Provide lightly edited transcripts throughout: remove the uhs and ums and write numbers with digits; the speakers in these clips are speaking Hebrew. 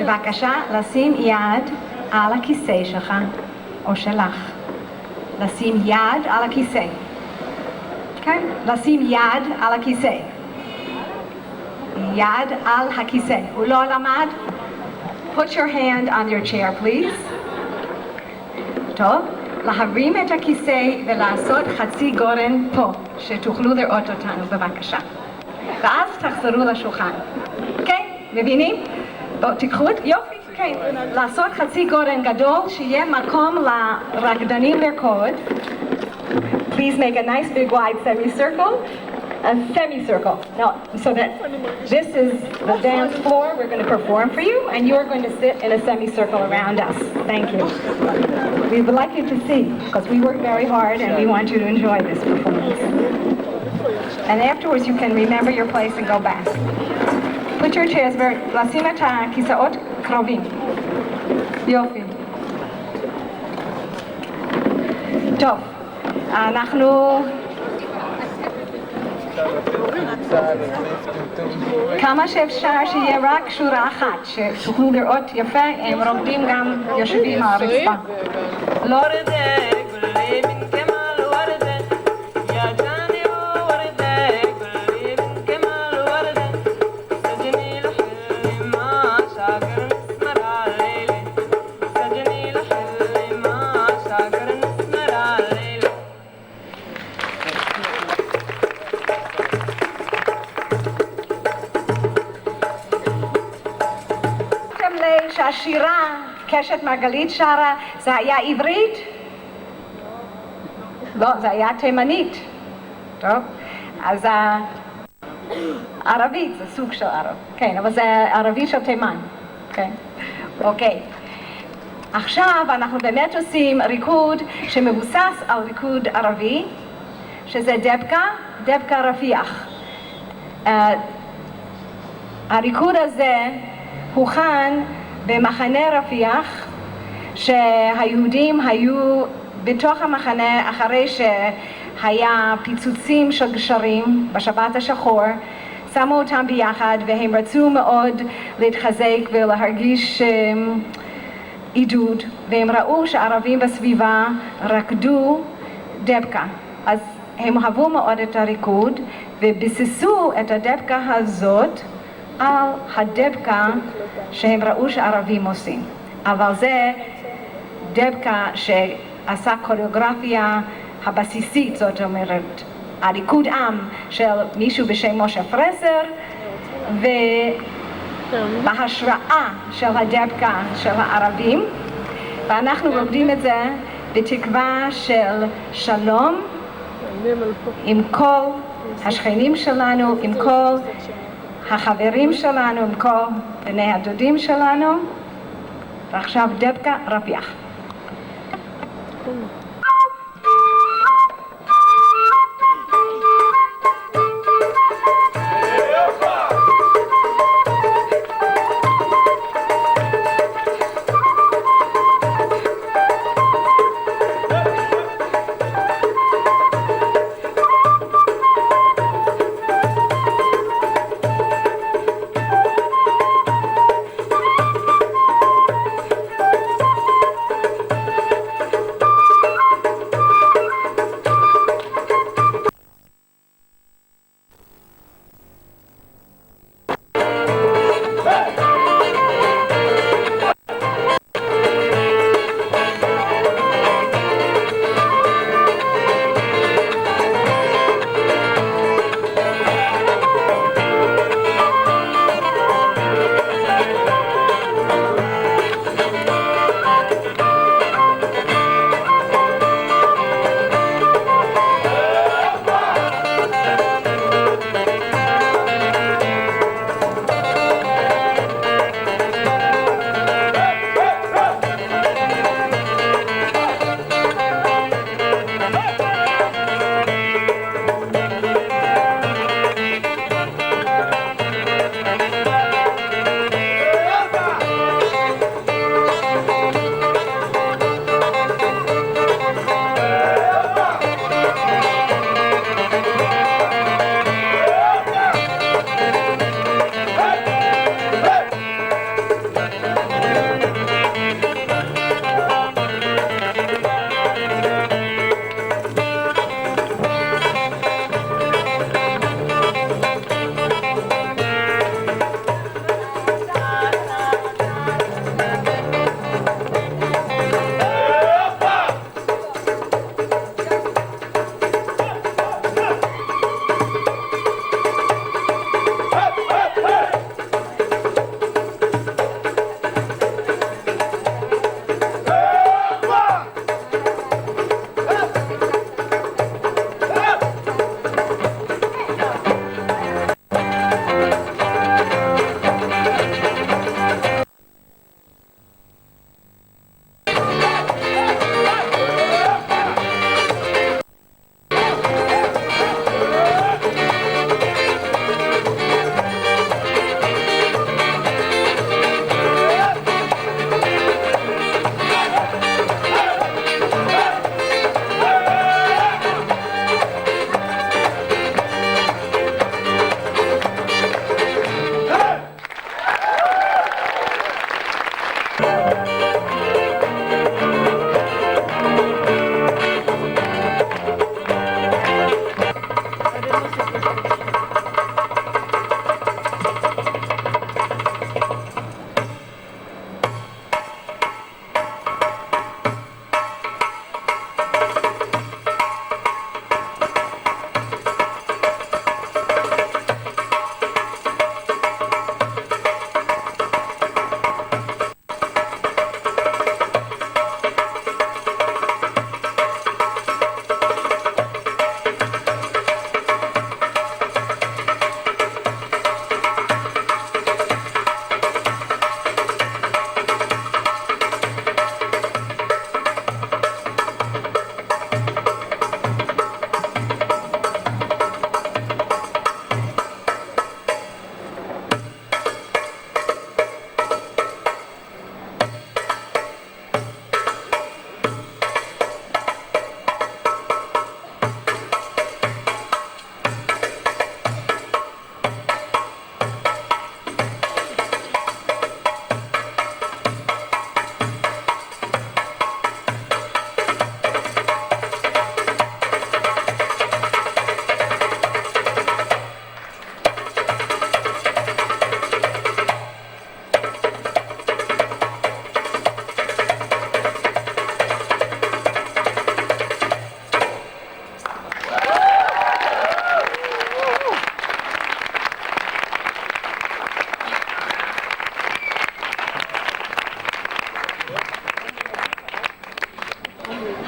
בבקשה לשים יד על הכיסא שלך או שלך. לשים יד על הכיסא. כן? לשים יד על הכיסא. יד על הכיסא. הוא לא למד? Put your hand on your chair, please. טוב. להרים את הכיסא ולעשות חצי גורן פה, שתוכלו לראות אותנו בבקשה. ואז תחזרו לשולחן. כן? מבינים? בואו תיקחו את... יופי, כן. לעשות חצי גורן גדול, שיהיה מקום לרקדנים לרקוד. Please make a nice big wide semicircle. A semicircle. Now, so that this is the dance floor we're going to perform for you, and you're going to sit in a semicircle around us. Thank you. We would like you to see, because we work very hard and we want you to enjoy this performance. And afterwards you can remember your place and go back. Put your chairs, לשים את הכיסאות קרובים. יופי. טוב, אנחנו... כמה שאפשר שיהיה רק שורה אחת, שתוכלו לראות יפה, הם רוקדים גם יושבים על הרצפה. שהשירה, קשת מרגלית שרה, זה היה עברית? לא, זה היה תימנית. טוב, אז ערבית, זה סוג של ערב. כן, אבל זה ערבי של תימן. כן, אוקיי. עכשיו אנחנו באמת עושים ריקוד שמבוסס על ריקוד ערבי, שזה דבקה רפיח. הריקוד הזה הוכן במחנה רפיח, שהיהודים היו בתוך המחנה אחרי שהיה פיצוצים של גשרים בשבת השחור, שמו אותם ביחד והם רצו מאוד להתחזק ולהרגיש עידוד, והם ראו שהערבים בסביבה רקדו דבקה, אז הם אהבו מאוד את הריקוד וביססו את הדבקה הזאת על הדבקה שהם ראו שערבים עושים. אבל זה דבקה שעשה קוריאוגרפיה הבסיסית, זאת אומרת, הריקוד עם של מישהו בשם משה פרסר, ובהשראה של הדבקה של הערבים, ואנחנו רוקדים את זה בתקווה של שלום עם כל השכנים שלנו, עם כל החברים שלנו, עם כל בני הדודים שלנו. ועכשיו דבקה רפיח.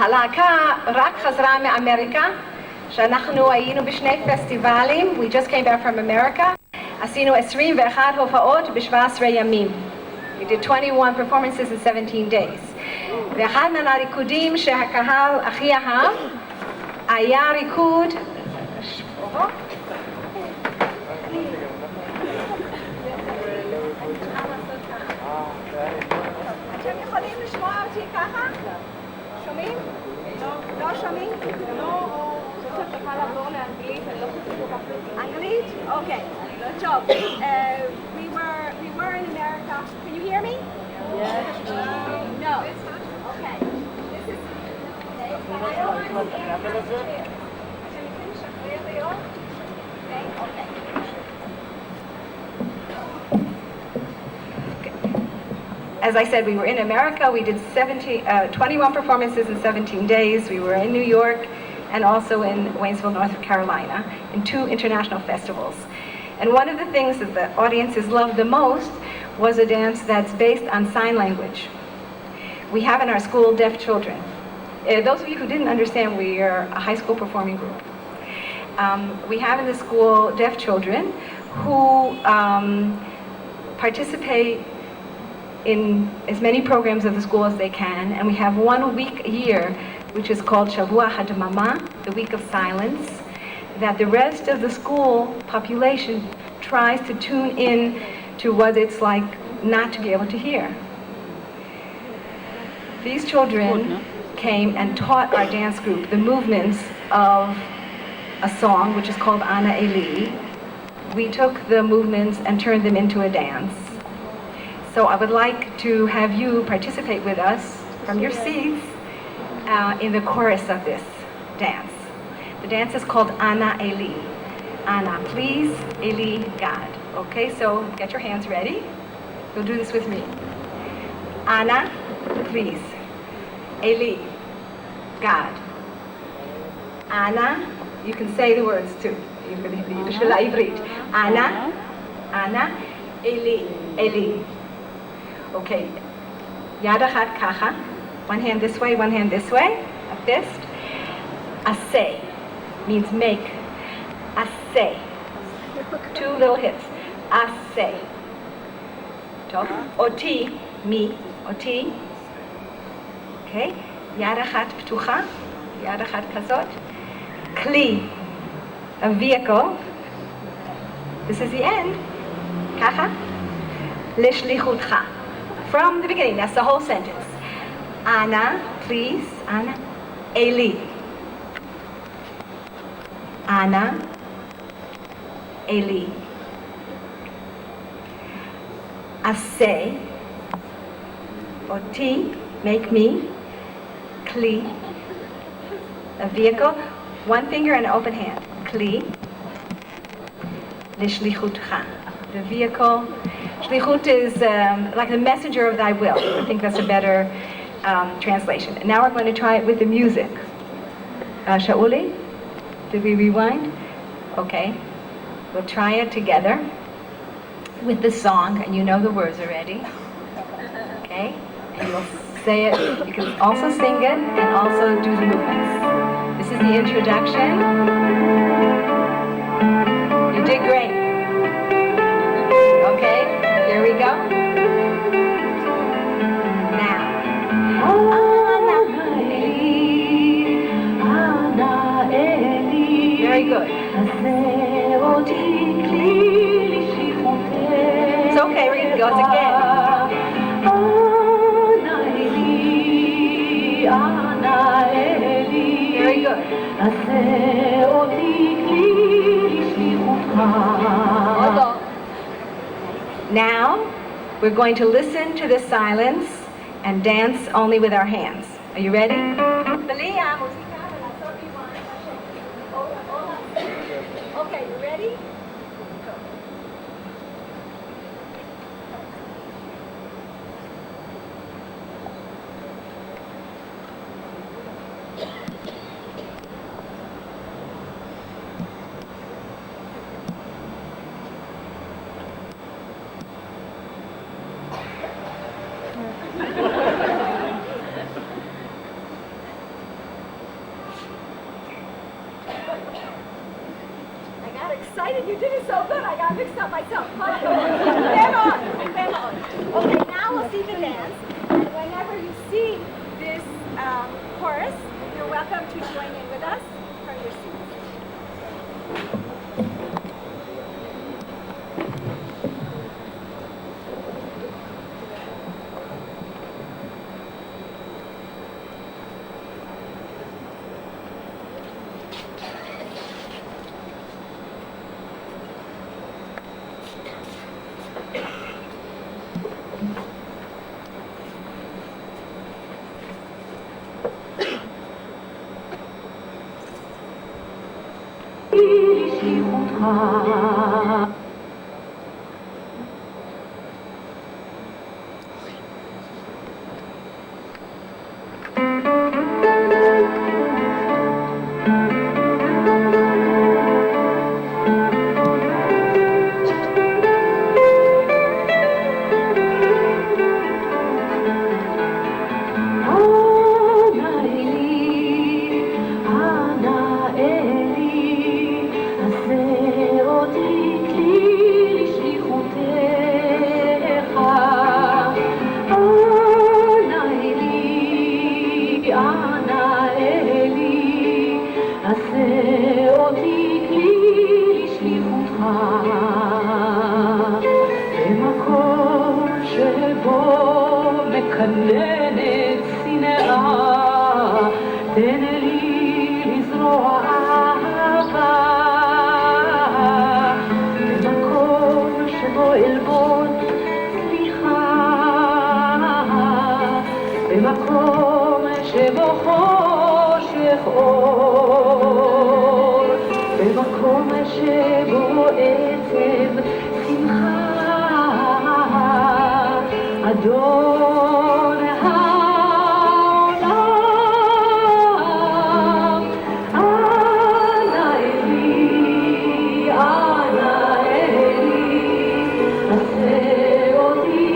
הלהקה רק חזרה מאמריקה, שאנחנו היינו בשני פסטיבלים, we just came back from America, עשינו 21 הופעות ב-17 ימים. We did 21 performances in 17 days. ואחד מהריקודים שהקהל הכי אהב היה ריקוד אתם יכולים לשמוע אותי ככה? שומעים? לא שומעים? לא, תוכל לעבור לאנגלית? אנגלית? אוקיי, טוב. We were in America. Can you hear me? Yes. No. Okay. This is... Okay. As I said, we were in America. We did 21 performances in 17 days. We were in New York and also in Waynesville, North Carolina, in 2 international festivals. And one of the things that the audiences loved the most was a dance that's based on sign language. We have in our school deaf children. Those of you who didn't understand, we are a high school performing group. We have in the school deaf children who participate in as many programs of the school as they can, and we have 1 week a year, which is called Shavua Hadmama, the week of silence, that the rest of the school population tries to tune in to what it's like not to be able to hear. These children came and taught our dance group the movements of a song, which is called Ana Eli. We took the movements and turned them into a dance. So I would like to have you participate with us from your seats in the chorus of this dance. The dance is called Ana Eli. Ana, please, Eli, God. Okay, so get your hands ready. You'll do this with me. Ana, please. Eli, God. Ana, you can say the words too. Ana, Ana, Eli, Eli. Okay, yad achad kacha, one hand this way, one hand this way, a fist. Aseh means make. Aseh, 2 little hits. Aseh. Tov. Oti, me. Oti. Okay, yad achad ptucha, yad achad kazot. Kli, a vehicle. This is the end. Kacha. Lishlichutcha. From the beginning, that's the whole sentence. Ana, please, Ana. Eli. Ana, Eli. Aseh, oti, make me. Kli, a vehicle. 1 finger and an open hand. Kli. Lishlichutcha, the vehicle. Shlichut is like the messenger of thy will. I think that's a better translation. And now we're going to try it with the music. Shauli, did we rewind? Okay. We'll try it together with the song, and you know the words already. Okay? And you'll say it. You can also sing it and also do the movements. This is the introduction. You did great. Okay? Here we go. Now. Very good. It's okay, we're going to go again. Very good. Now, we're going to listen to the silence and dance only with our hands. Are you ready? Okay, you ready? excited. You did it so good. I got mixed up myself. Okay, now we'll see the dance. And whenever you see this chorus, you're welcome to join in with us from your seats. במקום שבו חושך אור, במקום שבו עצב שמחה, אדון העולם, אנא אלי, אנא אלי, עשה אותי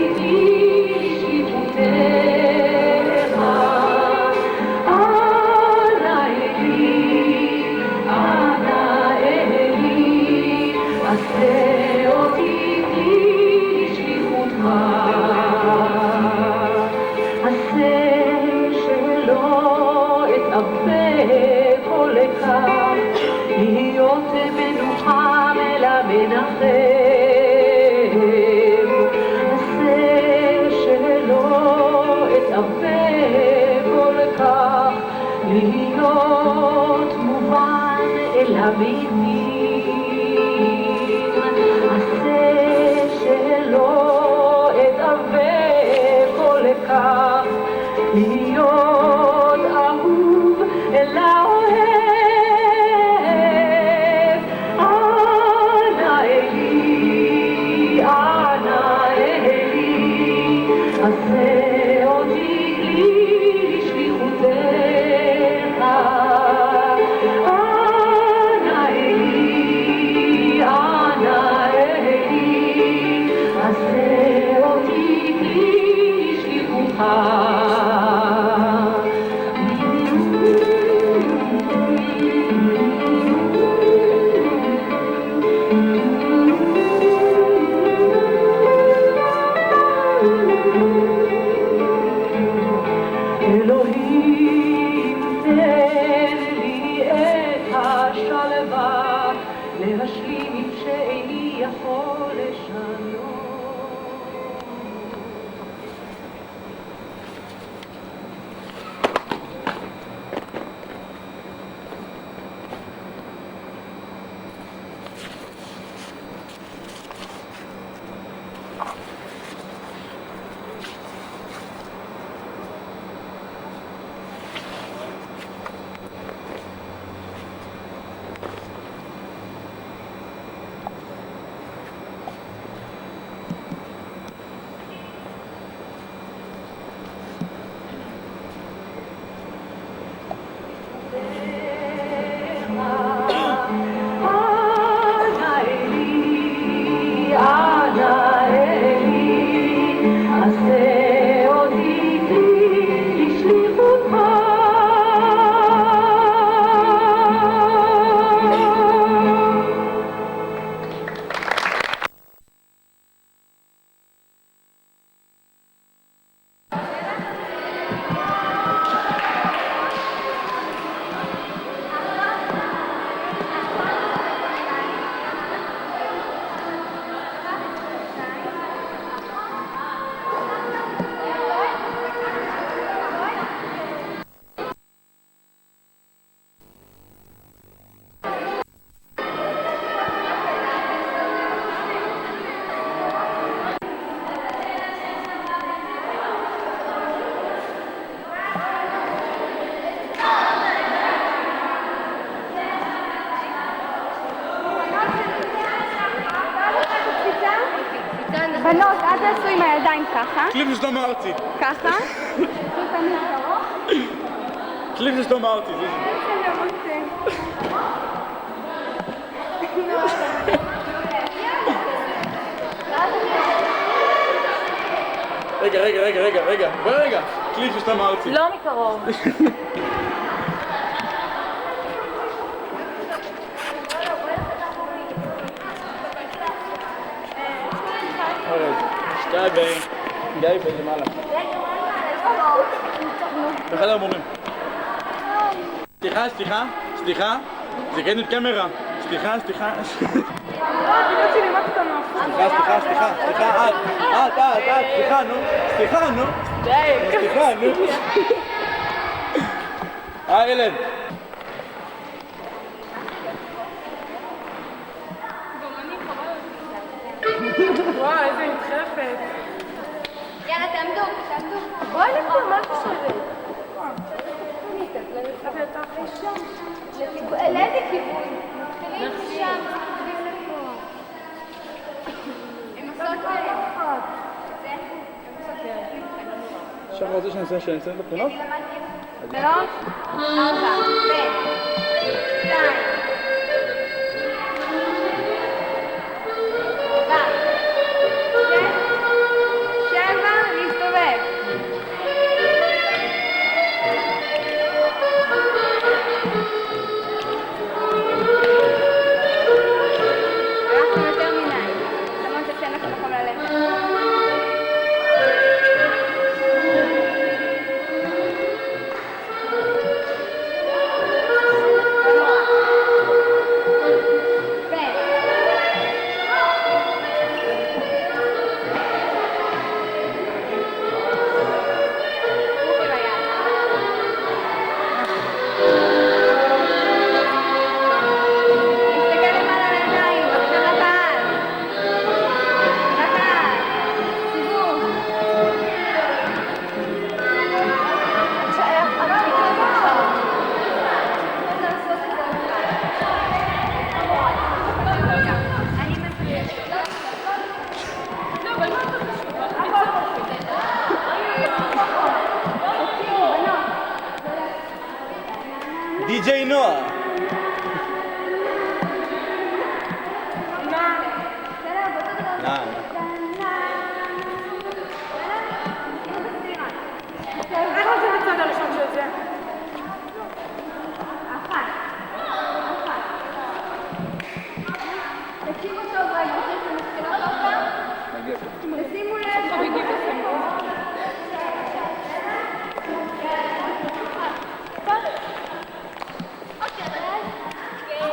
לשליחותך. אנא אלי, אנא אלי, עשה אותי לשליחותך. עשה שלא אתאבק כל כך, להיות מנוחם אלא מנחם. עשה שלא אתאבק כל כך, להיות מובן אלא מילים. עשה שלא אתאבק כל כך, להיות אהוב אלא אוהב. אנא אלי, אנא אלי, עשה אותי לשליחותך. אנא אלי, אנא אלי, עשה אותי לשליחותך. אלוהים תן לי את השלווה להשלים עם שאיני יכול לשנות. בנות, אל תעשו עם הידיים ככה. קליפ שלום ארצי. ככה. קליפ שלום ארצי. רגע. קליפ שלום ארצי. לא מקרוב. גיא למעלה. בחדר המורים. סליחה. זה קטנות קמרה. סליחה. סליחה, נו. ילד. וואו, איזה נדחפת. יאללה, תעמדו. בואי לפה, מה את חושבת? לאיזה כיוון? מתחילים משם, מתחילים לפה. הם עושות עכשיו רוצה שנעשה בבחינות? בנות, 4, 2, 7, להסתובב. הלכתם יותר מדי. שמות שתן לכם מקום ללכת. די.ג'יי נועה. איך עושים את הצד הראשון של זה? תקשיבו טוב רגע, אתם מתחילות עוד פעם? ושימו לב.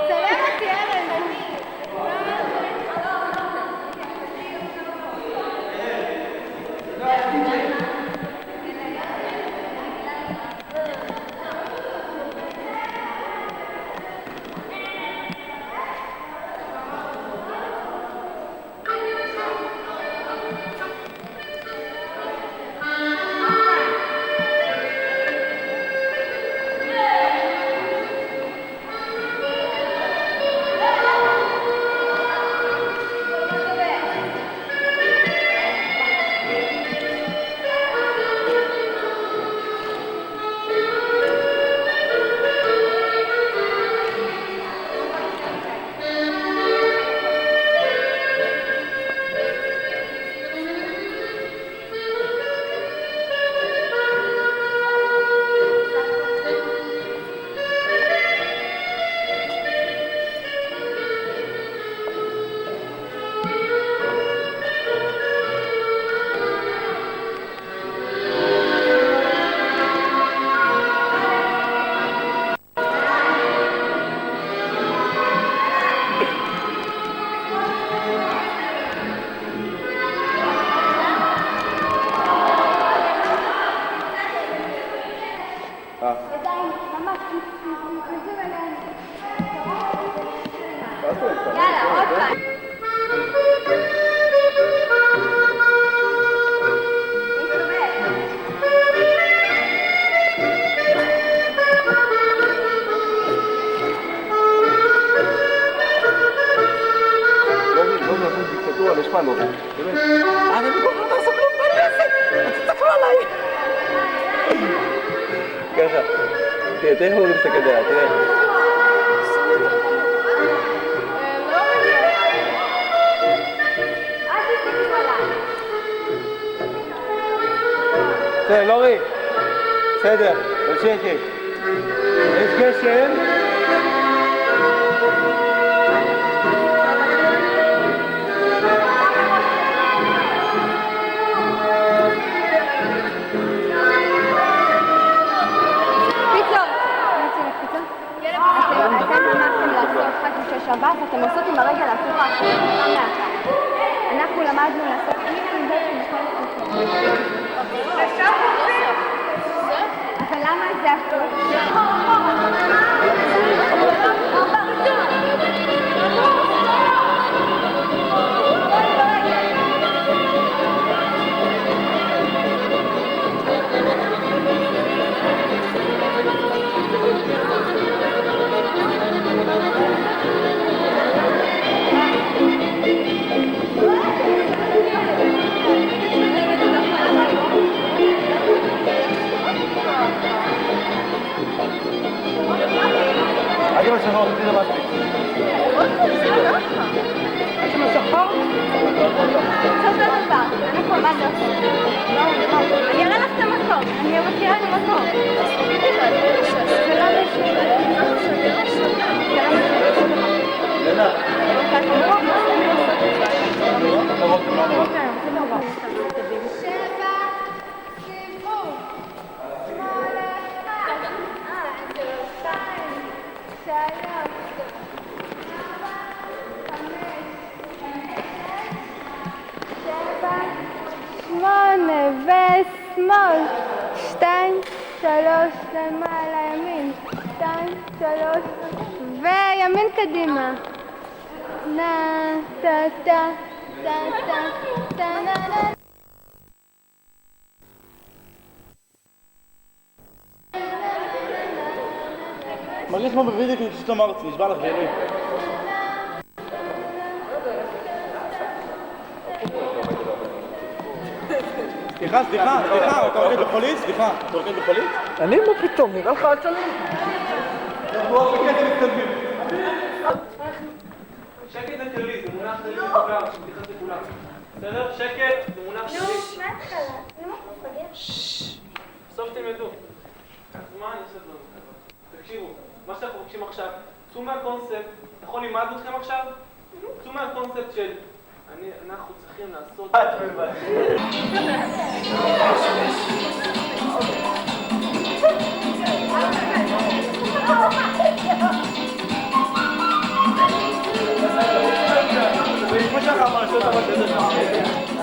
צלם אותי, ארז. אני במקום לא תעשו כלום, מה אני אעשה? תסתכלו עליי! ככה. תראה איך הוא מסתכל עליה, תראה. בסדר, לורי. בסדר, בשקט. יש גשם. אתם למדתם לעשות חג בשש הבא, אתם עושות עם הרגל ההפוכה, פעם לאחת. אנחנו למדנו לעשות עם זה אבל למה זה אני בשחור, תראי מה מספיק. אתם השחור? זה אותו דבר, אנחנו למדנו אני אראה לך את המקום, אני מכירה את המקום לנה. שמונה ושמאל, 2, 3 למעלה ימין, 2, 3 וימין קדימה. נה טה טה טה טה טה נה נה. מרגיש כמו בווידאו כאילו שטום ארצי, נשבע לך באמת. סליחה, אתה רוקד בחולית? סליחה, אתה רוקד בחולית? אני מה פתאום, נראה לך עצלני. אנחנו עוד בקטע מתקדמים. שקט זה כללי, זה מונח כללי לכולם, שמתייחס לכולם. בסדר? שקט זה מונח כללי. מההתחלה, למה אתה מפגר? בסוף תלמדו. אז מה אני עושה דברים ככה? תקשיבו, מה שאנחנו מבקשים עכשיו, צאו מהקונספט, נכון לימדנו אתכם עכשיו? צאו מהקונספט של אנחנו צריכים לעשות... כמו שאתה אמר, שאתה אמר שזה שם.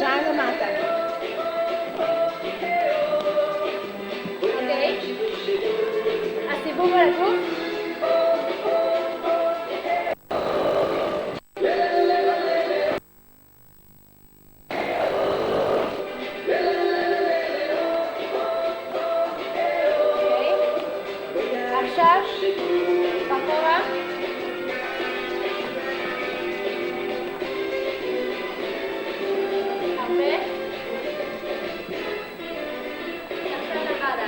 ידיים למטה. אוקיי. הסיבוב על הגוף. עכשיו, בחורה. הרבה. עכשיו למעלה.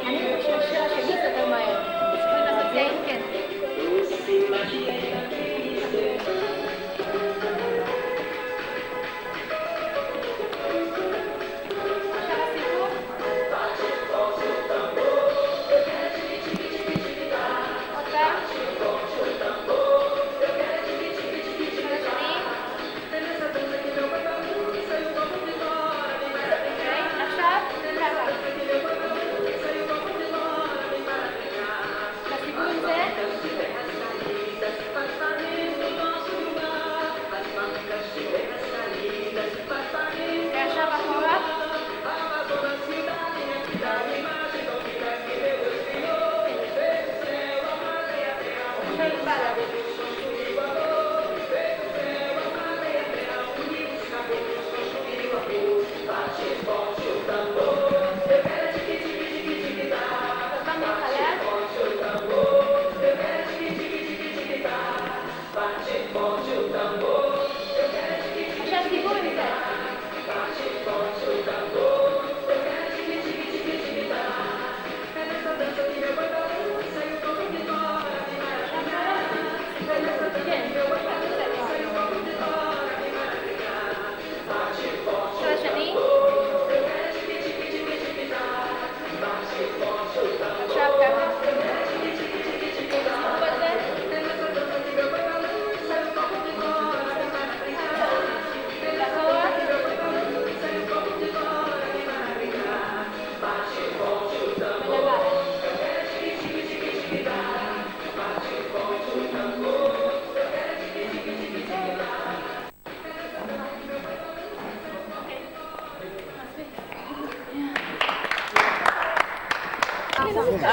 אני חושבת שהשיר השני זה יותר מהר. צריכים לעשות זה? כן. עכשיו הסיפור. עוד פעם. עכשיו, ככה. לסיבוב עם זה. ועכשיו אחורה. עכשיו למעלה. פעם מתחלק. עכשיו סיבוב עם זה. עכשיו השני. עכשיו ככה. סיבוב על זה. לאחורה. ולמעלה.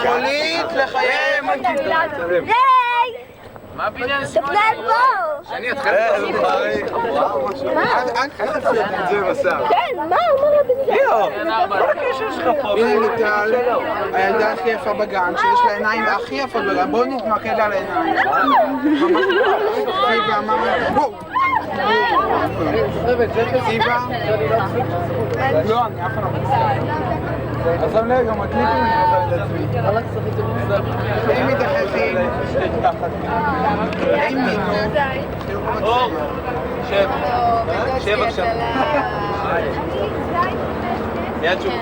שולית לחיים. מה הבניין תפנה פה! אני אתחיל את זה בסך. כן, מה אומר בזה? הנה ליטל, הילדה הכי יפה בגן, שיש לה עיניים הכי יפות בגן. בואו נתמקד על העיניים. סיבה, מה? וואו! סיבה? לא, אני אף פעם לא אז שם לב, גם הקליפים אני חושב את עצמי. הם מתייחסים תחת. הם מינו. אור, שב. שב עכשיו. מיד שוב,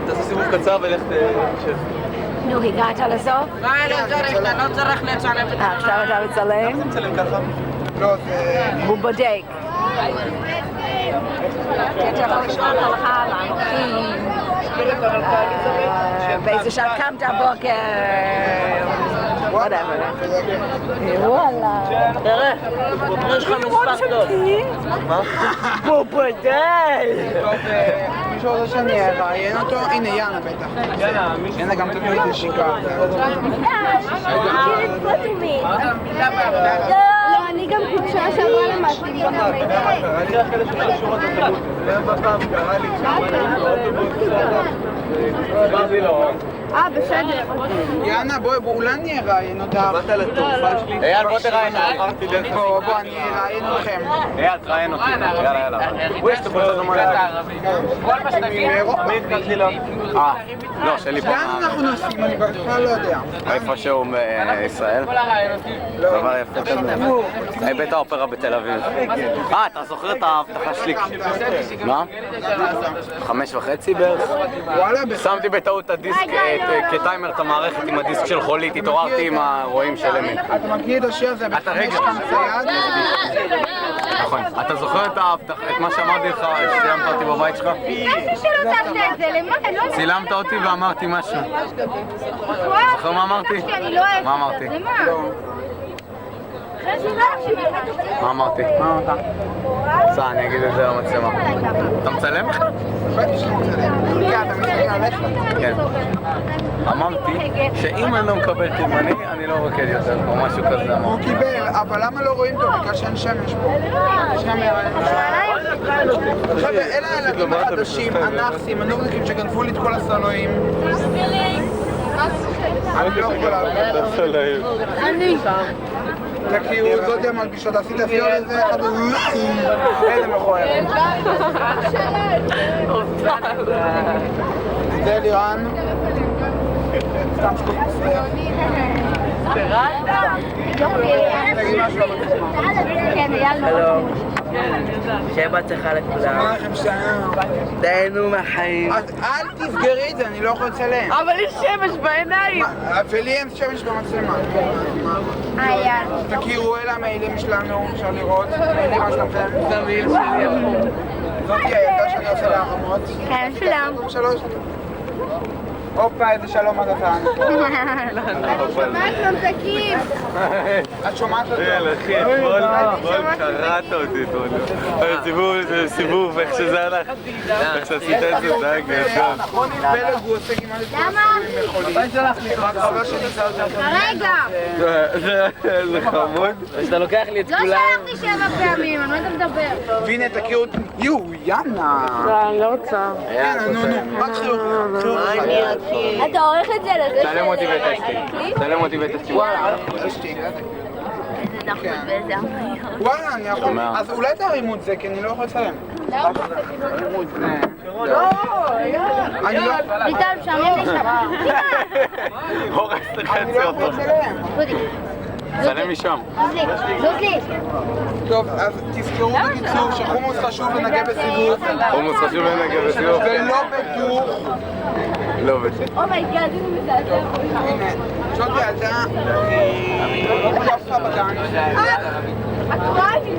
תעשה סיבוב קצר ולך תשב. נו, הגעת לסוף? לא צריך לצלם. עכשיו אתה מצלם? מצלם ככה. לא, זה... הוא בודק. אתה יכול לשמוע הלכה על הערכים, באיזה שעה קמת הבוקר? וואטאבר. וואלה. תראה, יש לך מספר טוב. מה? פופדל! טוב, מישהו רוצה שאני אראיין אותו? הנה, יאנה בטח. יאנה גם תמיד נשיקה. לא, אני גם חודשה שעברה למדתי. בסדר. יאנה, בואי, אולי אני אראיין אותה. באת לתעופה שלי? אייל, בוא תראיין. בוא, אני אראיין אתכם. אייל, תראיין אותי. יאללה. הוא יש תחול לנו מה להגיד. לא, שלי פה. לאן אנחנו נוסעים? אני בכלל לא יודע. איפשהו מישראל. דבר יפה כזה. בית האופרה בתל אביב. אתה זוכר את ההבטחה שלי? מה? 5:30 בערך? וואלה, שמתי בטעות את הדיסק, כטיימר את המערכת עם הדיסק של חולית, התעוררתי עם הרואים של אמי. אתה מכיר את השיר הזה? אתה רגע. צייד? נכון. אתה זוכר את מה שאמרתי לך, שצילמת אותי בבית שלך? איזה שלא תעשת את זה? למה? לא... צילמת אותי ואמרתי משהו. זוכר מה אמרתי? מה אמרתי? למה? מה אמרתי? מה אמרת? סע, אני אגיד את זה למצלמה. אתה מצלם בכלל? בטח שאני מצלם. כן, אתה מסתכל עליך? כן. אמרתי שאם אני לא מקבל תימני, אני לא רוקד יותר, או משהו כזה אמרתי. הוא קיבל, אבל למה לא רואים טוב? בגלל שאין שמש פה. עכשיו, אלה הילדים החדשים, הנאחסים, הנורדיקים שגנבו לי את כל הסלואים. אני לא יכולה. אני. תכירו, זאת המלבישות, עשית סיור לזה, אחד איזה מכוער. זה לירן. סתם שקוף מסוים. תגיד משהו על עצמך. כן, יאללה. שיהיה בהצלחה לכולם. מה לכם שנה? תהנו מהחיים. אז אל תסגרי את זה, אני לא יכול לצלם. אבל יש שמש בעיניים. ולי אין שמש במצלמה. יאללה. תכירו, אלה המעילים שלנו, אפשר לראות. מעילים מה שלכם. זה המעיל שלי. זאתי הילדה שאני עושה לה הרמות. כן, שלום. 3. הופה, איזה שלום הדתן. שומעת ממתקים. את שומעת אותו? אחי, אתמול קראת אותי, סיבוב, איך שזה הלך. איך שעשית את זה, זה היה גדול. רוני פלג הוא עושה כמעט את כל הסרטונים בחולים. רק חבר שלי זה יותר טוב. רגע. זה חמוד. שאתה לוקח לי את לא כולם. שלחתי 7 פעמים, אני לא יודעת לדבר. והנה, תכירו אותי. יאנה. אני לא רוצה. יאנה, נו. רק חיוך. חיוך. אתה עורך את זה לזה צלם אותי וטסטי. צלם אותי וטסטי. וואלה, אשתי. איזה דחות ואיזה אמריות. וואלה, אני יכול... אז אולי תרימו את זה, כי אני לא יכול לצלם. תרימו את זה. אני לא... ליטל, משעמם לי שם. הורס אני לחצי לא אותו. יכול לצלם. דודי, צלם משם. דודי. טוב, אז תזכרו בקיצור שחומוס חשוב לנגע בסיבוב. חומוס חשוב לנגע בסיבוב. ולא בדוך. לא בטח. אומייגאד, זה מזעזע. הנה, זאת ילדה. יפה בגן. את רואה את זה?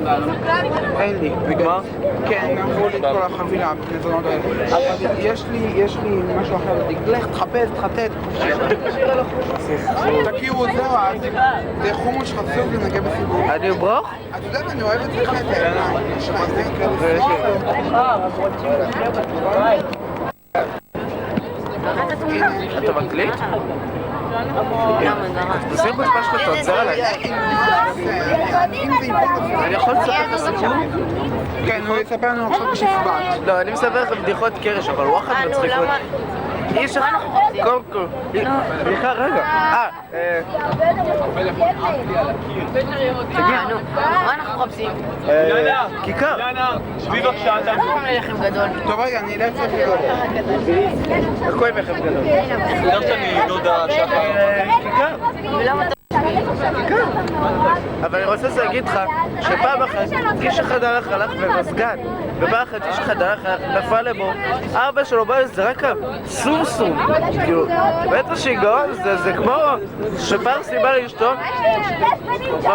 אין לי. נגמר? כן, אמרו לי את כל החבילה, בנזונות האלה. אבל יש לי משהו אחר, לך תחפש, תחטט. תכירו, זהו, זה חומוס חשוב לנגע בסיבוב. אני ברוך? אתה יודע מה, אני אוהב את זה את העיניים. יש לך עיניים כאלה. אתה מקליט? תשים בזמן שלך, תעוזר עליי. אני יכול לספר את הסיפור? כן, הוא יספר לנו עכשיו בשפבט. לא, אני מספר לך בדיחות קרש, אבל וואחד מצחיק אותי. איש אחד, קוקו. סליחה, רגע. תגיד, נו, מה אנחנו מחפשים? כיכר. שבי בבקשה, אתה... לחם גדול. טוב רגע, אני אלך קצת לראות. איך קוראים לכם גדול? גם שאני דודה שחר. כיכר. ולמה אתה... אבל אני רוצה להגיד לך שפעם אחת איש אחד הלך במזגן ופעם אחת איש אחד נפל לבור, אבא שלו בא וזרק עליו סומסום, כאילו בטח שיגעון, זה כמו שפרסי בא לאשתו,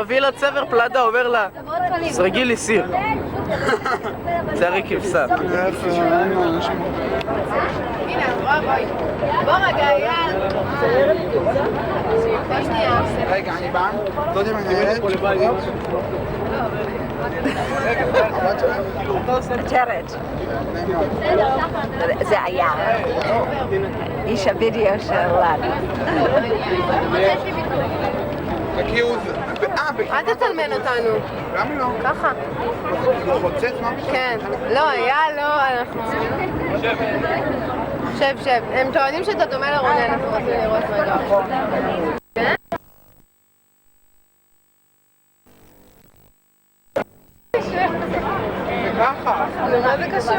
מביא לה צבר פלדה, אומר לה סרגי לי סיר. זה הרי כבשה. בוא רגע, אייל. רגע, אני בא. זאת המנהלת. ג'רד. זה היה. איש הוידאו שלנו. תכירו זה. אל תצלמן אותנו. למה לא? ככה. חוצץ מה? כן. לא, אייל, לא, אנחנו... שב. הם טוענים שאתה דומה לרונן, אנחנו רוצים לראות רגע. זה ככה. מה זה קשור?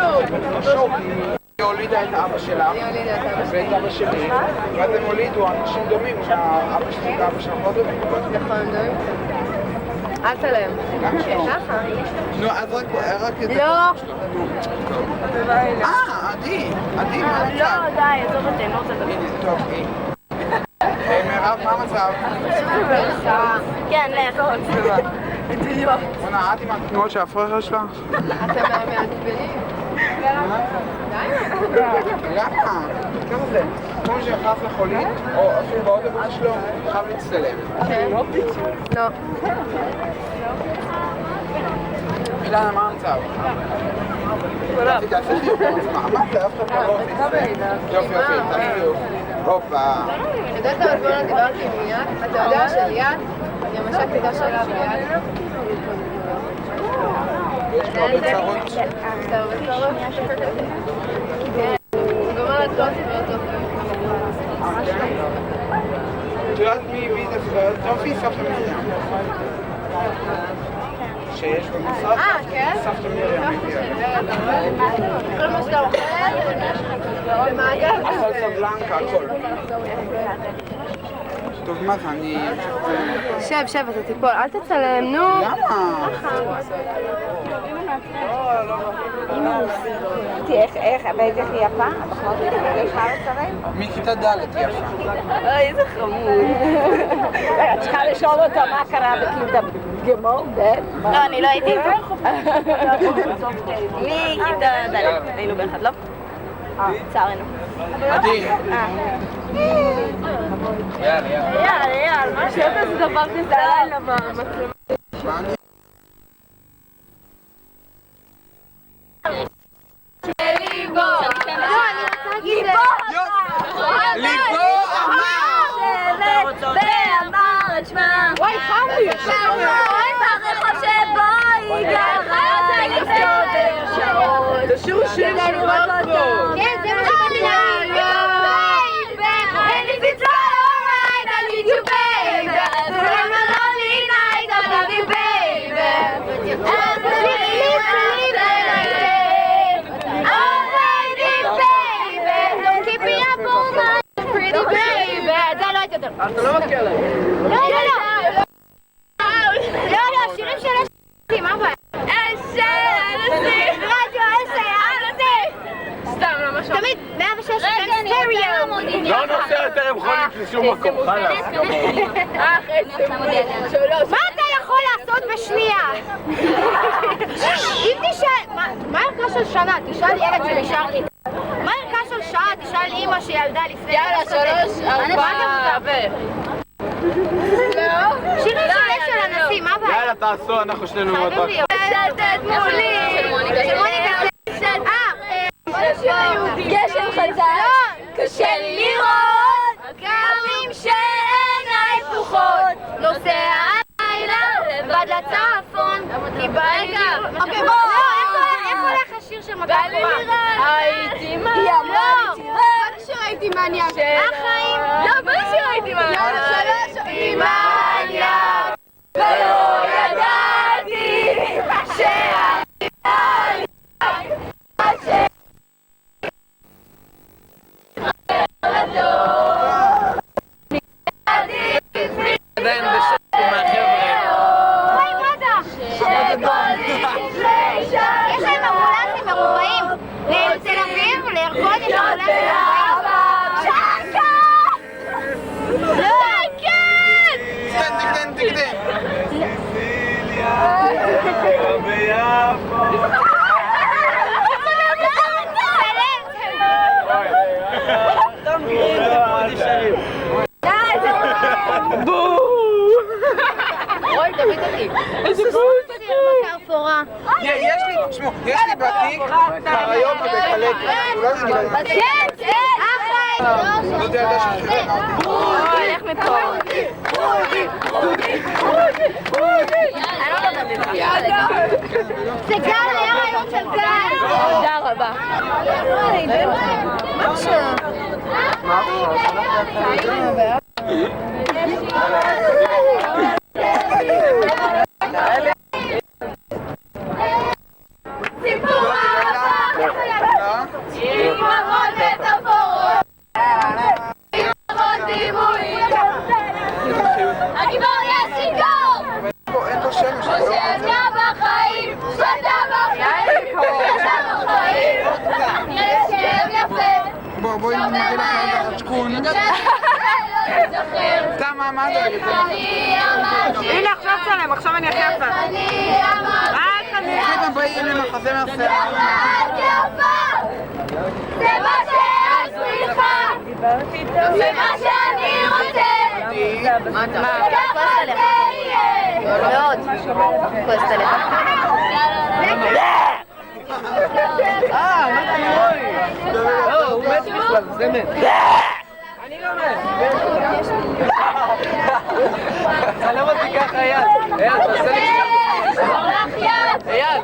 היא הולידה את אבא שלה ואת אבא שלי, ואז הם הולידו אנשים דומים, אבא שלי ואבא שלך לא דומים. נכון, דומים. אל תלם. למה לא? ככה. נו, אז רק את זה. לא. עדי, מה המצב? לא, די, עזוב אותי, אני לא רוצה לדבר. טוב, מירב, מה המצב? כן, לך. בוא'נה, את עם התנועות של הפרחר שלך? אתם מעצבנים. למה? כמה זה? כמו שנכנס לחולית, או אפילו באוטובוס שלו, חייב להצטלם. לא. אילנה, מה המצב? תעשה חיוך בעצמה. מה זה? אף אחד לא רוצה. יופי, תעשה חיוך. הופה. אתה יודע כמה זמן אני דיברתי עם ליאת? אתה יודע שליאת, אני המשק תיגש אליו ליאת. יש פה הרבה צרות. אתה הרבה צרות? כן. הוא גמר לגוסיפ ואותו. את יודעת מי הביא את הסברת? תופי סבתא מרים. שיש במשרד? כן? סבתא מרים הביאה. כל מה שאתה אוכל, במעגל כזה. סלסה בלנקה, הכל. טוב, מה זה? אני... שב, אתה תיפול, אל תצלם, נו. למה? איך, באיזה היא יפה? הבחרות יש לך לצלם? מכיתה ד' יפה. אוי, איזה חמוד. את צריכה לשאול אותה מה קרה בכיתה גמור, לא, אני לא הייתי איתו. מכיתה ד', היינו ביחד, לא? צערנו. עדי. יאללה, מה שאתה זה דבר כזה לילה במצלמה. מה אני? ליבו אמר! ואמר את שמה. וואי, חם לי. ברחוב שבו הגעת שעות. זה שיר שיר שנורא פה. כן, זה מה שבאתי להגיד. And if it's not alright, I need you, baby. I'm a lonely night, I love you, baby. And believe that I say, oh, lady, baby. Don't keep me up all night, pretty baby. זה לא הייתי יותר. אתה לא מכיר להם. לא, שירים של אשתי, מה בעיה? רדיו 10, סתם, לא משהו. תמיד 106 סטריאו. לא נוסע יותר עם חולית לשום מקום, חלאס. מה אתה יכול לעשות בשנייה? אם תשאל, מה הערכה של שנה? תשאל ילד שנשאר לי. מה הערכה של שעה? תשאל אמא שילדה לפני. יאללה, 3, 4, שירים של הנשיא, מה הבעיה? יאללה, תעשו, אנחנו שנינו מאוד רק. שלטת מולי. של מוניקה. גשם חזק, קשה לי לראות, גם עם שעיניי פתוחות, נוסע הלילה לבד לצפון, כי ברגע... אוקיי, בוא! איך הולך השיר של מכבי קורה? הייתי מניאק. מה זה שראיתי מניאק? החיים... לא, מה זה שראיתי מניאק? הייתי מניאק, ולא ידעתי שאני מניאק. עדיין בשקט מהחבר'ה. וואי, מה זה? יש להם אמבולנסים מרובעים. לתל אביב, לירקון, יש אמבולנסים מרובעים. שקה! תן. צלם! רוי, תביא אותי. איזה בוס! מכר פורה. יש לי, תשמעו, יש לי בתיק, היום בקלטת. אולי זה גילה. כן, אחי! זאת ילדה שחררה. רוי, לך מפה. אני לא יודעת בבריאה. זה גל, היה רעיון של גל! תודה רבה. מה עכשיו? סיפור אהבה! אימהות מטאפורות! אימהות דימויים! הגיבור ישיקור! אין פה שמש. שאתה בחיים! שאתה בחיים! שאתה בחיים! יש שם יפה! בואי נגיד לך רגע חצ'קון. סתם מה זה? הנה עכשיו צלם, עכשיו אני הכי יפה. פתאום באים עם החזה מהשיער. זה מה שאת צריכה! זה מה שאני רוצה! מה אתה? ככה זה יהיה! מאוד. כועסת עליך. מה אתה רוי? לא, הוא מת בכלל, זה מת. אני לא מת. צלם אותי ככה, אייל. אייל, תעשה לי אייל,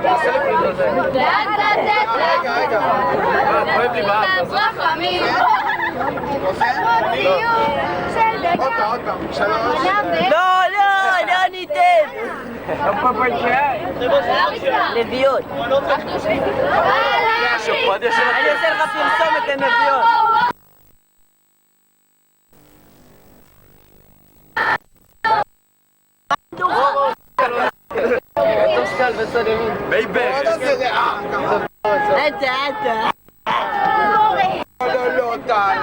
תעשה לי פריט הזה. רגע. כואב לי באף. רחמים! עוד פעם. 3. לא ניתן. לביאות. השפדיה של אני עושה לך פרסומת לנביאות. תושקל וסדרות. בייבר. אתה. לא, טל.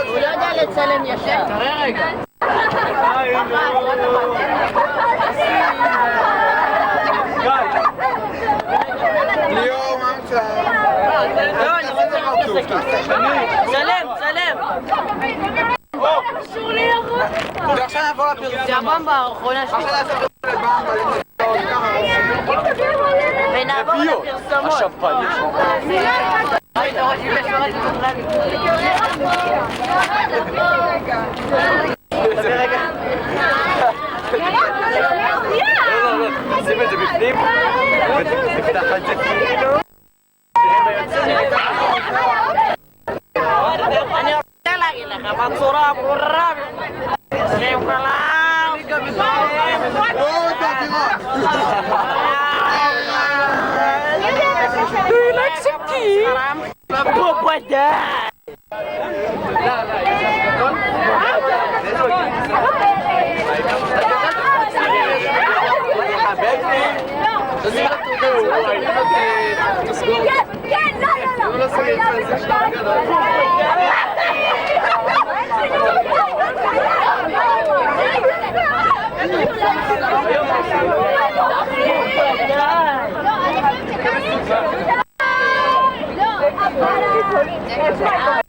הוא לא יודע לצלם ישר. תראה רגע. ליאור, מה מצא? לא, אני רוצה צלם. ועכשיו נעבור לפרסומת. זה הבמבה האחרונה שלי. עכשיו נעשה לבמבה. ונעבור לפרסומות. השפדיה שים את זה בפנים ותפתח את זה כאילו. אני רוצה להגיד לך בצורה ברורה שהם כולם Do you like some tea? לא,